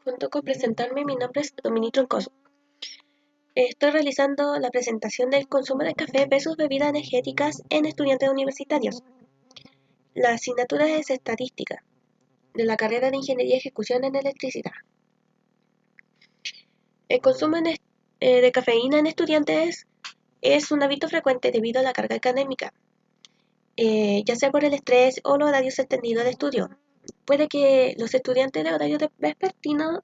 Junto con presentarme, mi nombre es Dominique Troncoso. Estoy realizando la presentación del consumo de café versus bebidas energéticas en estudiantes universitarios. La asignatura es Estadística, de la carrera de Ingeniería y Ejecución en Electricidad. El consumo de cafeína en estudiantes es un hábito frecuente debido a la carga académica, ya sea por el estrés o los horarios extendidos de estudio. Puede que los estudiantes de horario vespertino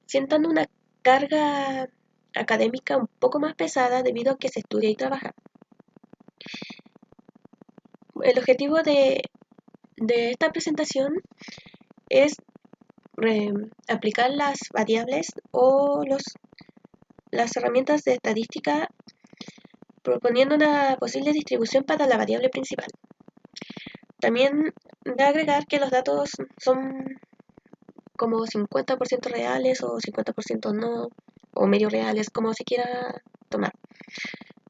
sientan una carga académica un poco más pesada debido a que se estudia y trabaja. El objetivo de esta presentación es aplicar las variables o las herramientas de estadística proponiendo una posible distribución para la variable principal. También de agregar que los datos son como 50% reales o 50% no, o medio reales, como se quiera tomar.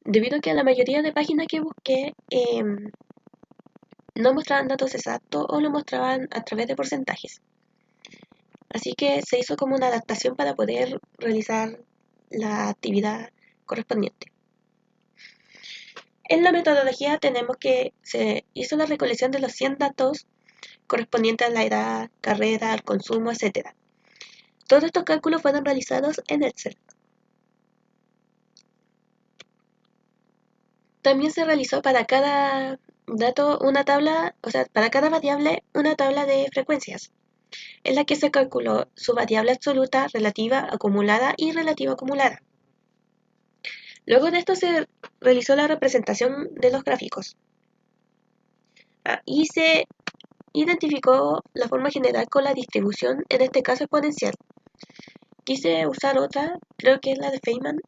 Debido a que la mayoría de páginas que busqué no mostraban datos exactos o lo mostraban a través de porcentajes. Así que se hizo como una adaptación para poder realizar la actividad correspondiente. En la metodología tenemos que se hizo la recolección de los 100 datos correspondientes a la edad, carrera, al consumo, etc. Todos estos cálculos fueron realizados en Excel. También se realizó para cada dato una tabla, o sea, para cada variable una tabla de frecuencias, en la que se calculó su variable absoluta, relativa, acumulada y relativa acumulada. Luego de esto se realizó la representación de los gráficos y se identificó la forma general con la distribución, en este caso exponencial. Quise usar otra, creo que es la de Feynman,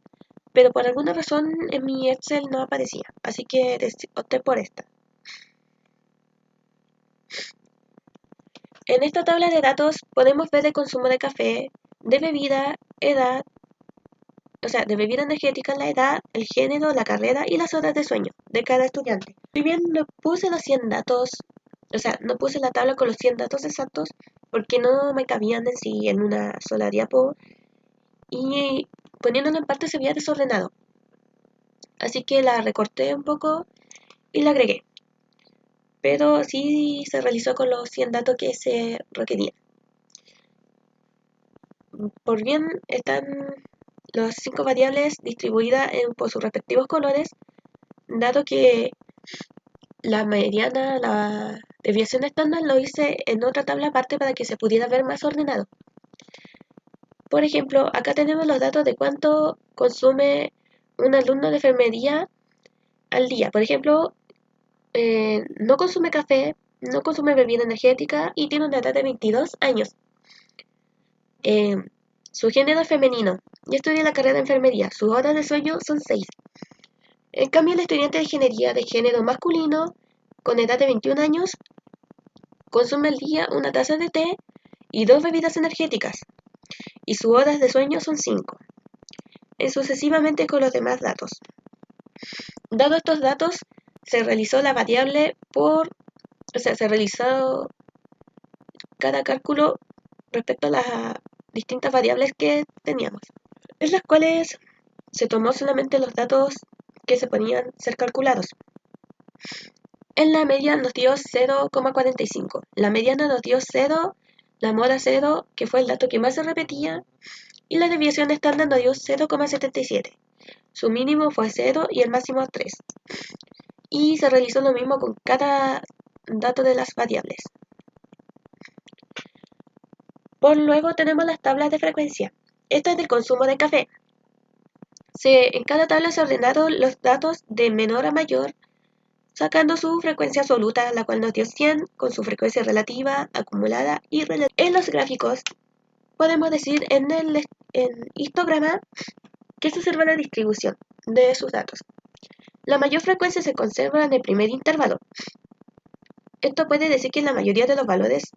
pero por alguna razón en mi Excel no aparecía, así que opté por esta. En esta tabla de datos podemos ver el consumo de café, de bebida, edad, o sea, de bebida energética, la edad, el género, la carrera y las horas de sueño de cada estudiante. Si bien no puse los 100 datos, o sea, no puse la tabla con los 100 datos exactos porque no me cabían en sí en una sola diapo y poniéndolo en parte se veía desordenado. Así que la recorté un poco y la agregué. Pero sí se realizó con los 100 datos que se requerían. Por bien están las 5 variables distribuidas por sus respectivos colores, dado que la mediana, la desviación estándar lo hice en otra tabla aparte para que se pudiera ver más ordenado. Por ejemplo, acá tenemos los datos de cuánto consume un alumno de enfermería al día. Por ejemplo, no consume café, no consume bebida energética y tiene una edad de 22 años. Su género es femenino y estudia la carrera de enfermería. Sus horas de sueño son 6. En cambio, el estudiante de ingeniería de género masculino, con edad de 21 años, consume al día una taza de té y 2 bebidas energéticas, y sus horas de sueño son 5, sucesivamente con los demás datos. Dado estos datos, se realizó la variable se realizó cada cálculo respecto a las distintas variables que teníamos, en las cuales se tomó solamente los datos que se podían ser calculados. En la media nos dio 0,45, la mediana nos dio 0, la moda 0, que fue el dato que más se repetía, y la desviación estándar nos dio 0,77. Su mínimo fue 0 y el máximo 3. Y se realizó lo mismo con cada dato de las variables. Por luego tenemos las tablas de frecuencia. Esta es del consumo de café. En cada tabla se ordenaron los datos de menor a mayor, sacando su frecuencia absoluta, la cual nos dio 100, con su frecuencia relativa, acumulada y relativa. En los gráficos podemos decir en el histograma que se observa la distribución de sus datos. La mayor frecuencia se conserva en el primer intervalo. Esto puede decir que la mayoría de los valores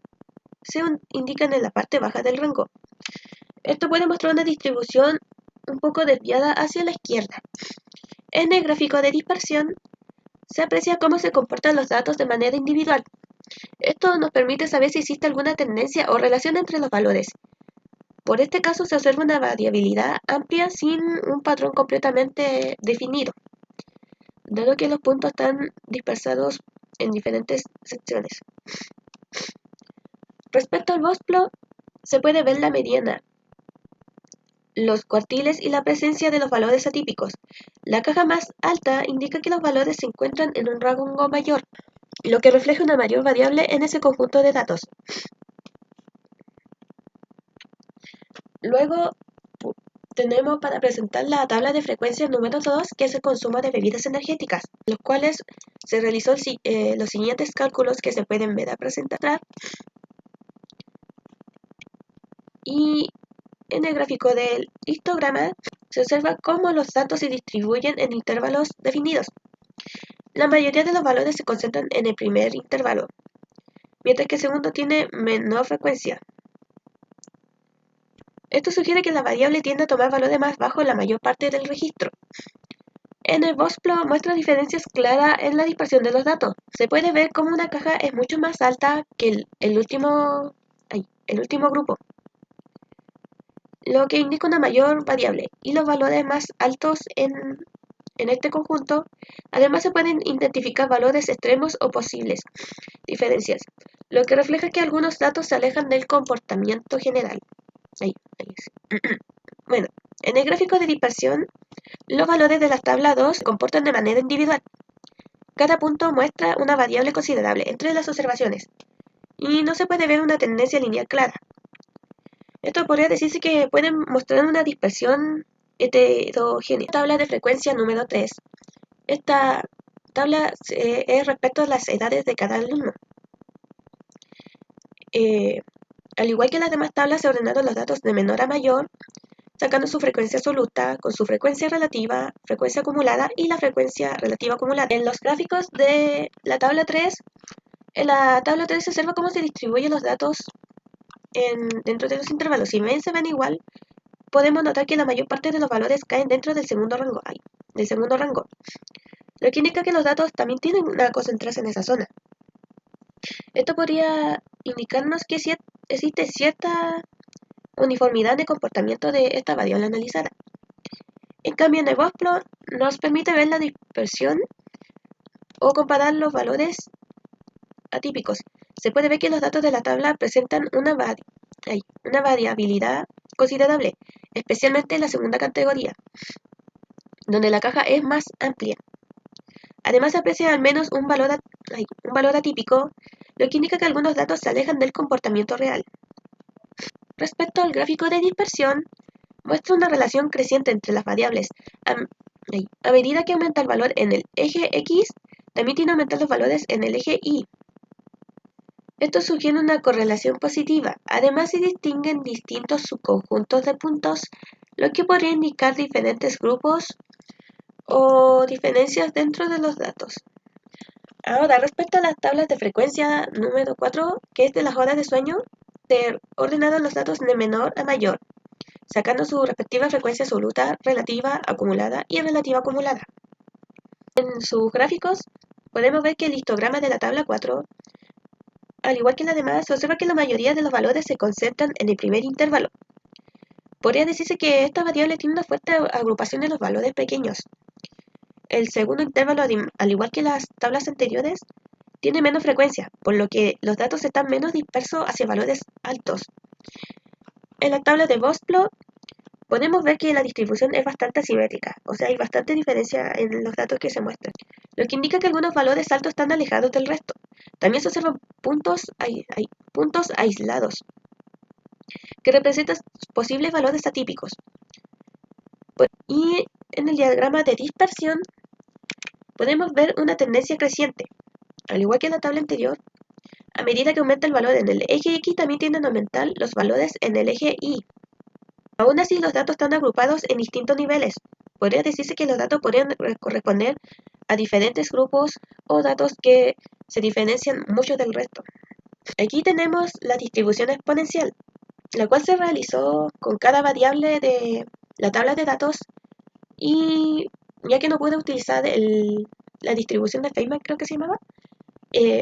se indican en la parte baja del rango. Esto puede mostrar una distribución un poco desviada hacia la izquierda. En el gráfico de dispersión se aprecia cómo se comportan los datos de manera individual. Esto nos permite saber si existe alguna tendencia o relación entre los valores. Por este caso se observa una variabilidad amplia sin un patrón completamente definido, dado que los puntos están dispersados en diferentes secciones. Respecto al Voxplot, se puede ver la mediana, los cuartiles y la presencia de los valores atípicos. La caja más alta indica que los valores se encuentran en un rango mayor, lo que refleja una mayor variable en ese conjunto de datos. Luego tenemos para presentar la tabla de frecuencias número 2, que es el consumo de bebidas energéticas, los cuales se realizó los siguientes cálculos que se pueden ver a presentar. Y en el gráfico del histograma se observa cómo los datos se distribuyen en intervalos definidos. La mayoría de los valores se concentran en el primer intervalo, mientras que el segundo tiene menor frecuencia. Esto sugiere que la variable tiende a tomar valores más bajos en la mayor parte del registro. En el Voxplot muestra diferencias claras en la dispersión de los datos. Se puede ver cómo una caja es mucho más alta que el último grupo, lo que indica una mayor variable, y los valores más altos en este conjunto. Además se pueden identificar valores extremos o posibles diferencias, lo que refleja que algunos datos se alejan del comportamiento general. Bueno, en el gráfico de dispersión, los valores de la tabla 2 se comportan de manera individual. Cada punto muestra una variable considerable entre las observaciones, y no se puede ver una tendencia lineal clara. Esto podría decirse que pueden mostrar una dispersión heterogénea. Tabla de frecuencia número 3. Esta tabla es respecto a las edades de cada alumno. Al igual que las demás tablas, se ordenaron los datos de menor a mayor, sacando su frecuencia absoluta con su frecuencia relativa, frecuencia acumulada y la frecuencia relativa acumulada. En los gráficos de la tabla 3, en la tabla 3 se observa cómo se distribuyen los datos dentro de los intervalos. Si bien se ven igual, podemos notar que la mayor parte de los valores caen dentro del segundo rango, lo que indica que los datos también tienden a concentrarse en esa zona. Esto podría indicarnos que existe cierta uniformidad de comportamiento de esta variable analizada. En cambio, en el Voxplot nos permite ver la dispersión o comparar los valores atípicos. Se puede ver que los datos de la tabla presentan una variabilidad considerable, especialmente en la segunda categoría, donde la caja es más amplia. Además, se aprecia al menos un valor atípico, lo que indica que algunos datos se alejan del comportamiento real. Respecto al gráfico de dispersión, muestra una relación creciente entre las variables. A medida que aumenta el valor en el eje X, también tiene que aumentar los valores en el eje Y. Esto sugiere una correlación positiva. Además, se distinguen distintos subconjuntos de puntos, lo que podría indicar diferentes grupos o diferencias dentro de los datos. Ahora, respecto a las tablas de frecuencia número 4, que es de las horas de sueño, se ordenaron los datos de menor a mayor, sacando su respectiva frecuencia absoluta, relativa, acumulada y relativa acumulada. En sus gráficos podemos ver que el histograma de la tabla 4, al igual que la demás, se observa que la mayoría de los valores se concentran en el primer intervalo. Podría decirse que esta variable tiene una fuerte agrupación de los valores pequeños. El segundo intervalo, al igual que las tablas anteriores, tiene menos frecuencia, por lo que los datos están menos dispersos hacia valores altos. En la tabla de Voxplot podemos ver que la distribución es bastante asimétrica, o sea, hay bastante diferencia en los datos que se muestran, lo que indica que algunos valores altos están alejados del resto. También se observan puntos aislados, que representan posibles valores atípicos. Y en el diagrama de dispersión podemos ver una tendencia creciente. Al igual que en la tabla anterior, a medida que aumenta el valor en el eje X, también tienden a aumentar los valores en el eje Y. Aún así, los datos están agrupados en distintos niveles. Podría decirse que los datos podrían corresponder a diferentes grupos o datos que se diferencian mucho del resto. Aquí tenemos la distribución exponencial, la cual se realizó con cada variable de la tabla de datos, y ya que no pude utilizar la distribución de Feynman, creo que se llamaba,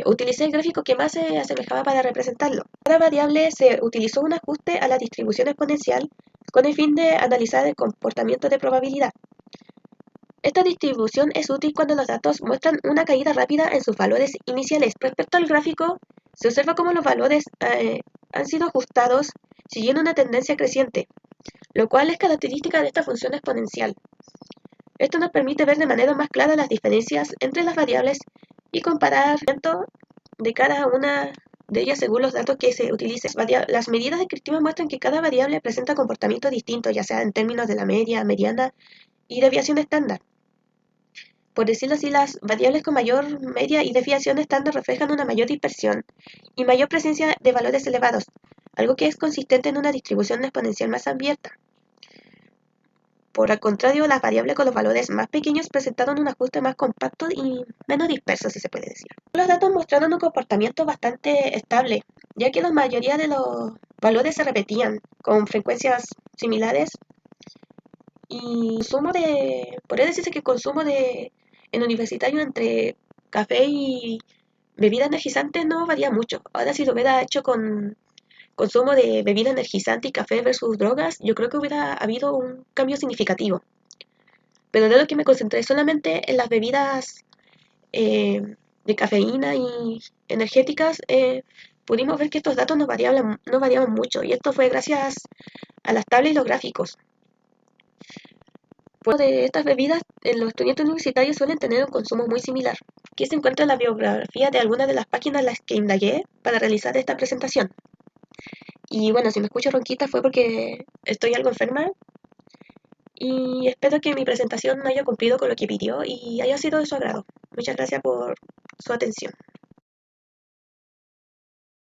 utilicé el gráfico que más se asemejaba para representarlo. Para variable se utilizó un ajuste a la distribución exponencial con el fin de analizar el comportamiento de probabilidad. Esta distribución es útil cuando los datos muestran una caída rápida en sus valores iniciales. Respecto al gráfico, se observa cómo los valores han sido ajustados siguiendo una tendencia creciente, lo cual es característica de esta función exponencial. Esto nos permite ver de manera más clara las diferencias entre las variables y comparar el rendimiento de cada una de ellas según los datos que se utilicen. Las medidas descriptivas muestran que cada variable presenta comportamientos distintos, ya sea en términos de la media, mediana y desviación estándar. Por decirlo así, las variables con mayor media y desviación estándar reflejan una mayor dispersión y mayor presencia de valores elevados, algo que es consistente en una distribución exponencial más abierta. Por el contrario, las variables con los valores más pequeños presentaron un ajuste más compacto y menos disperso, si se puede decir. Los datos mostraron un comportamiento bastante estable, ya que la mayoría de los valores se repetían con frecuencias similares y podría decirse que el consumo en universitario entre café y bebida energizante no varía mucho. Ahora si lo hubiera hecho con consumo de bebida energizante y café versus drogas, yo creo que hubiera habido un cambio significativo. Pero de lo que me concentré solamente en las bebidas de cafeína y energéticas, pudimos ver que estos datos no variaban mucho, y esto fue gracias a las tablas y los gráficos. Pues de estas bebidas, los estudiantes universitarios suelen tener un consumo muy similar. Aquí se encuentra la biografía de algunas de las páginas en las que indagué para realizar esta presentación. Y bueno, si me escucho ronquita fue porque estoy algo enferma y espero que mi presentación haya cumplido con lo que pidió y haya sido de su agrado. Muchas gracias por su atención.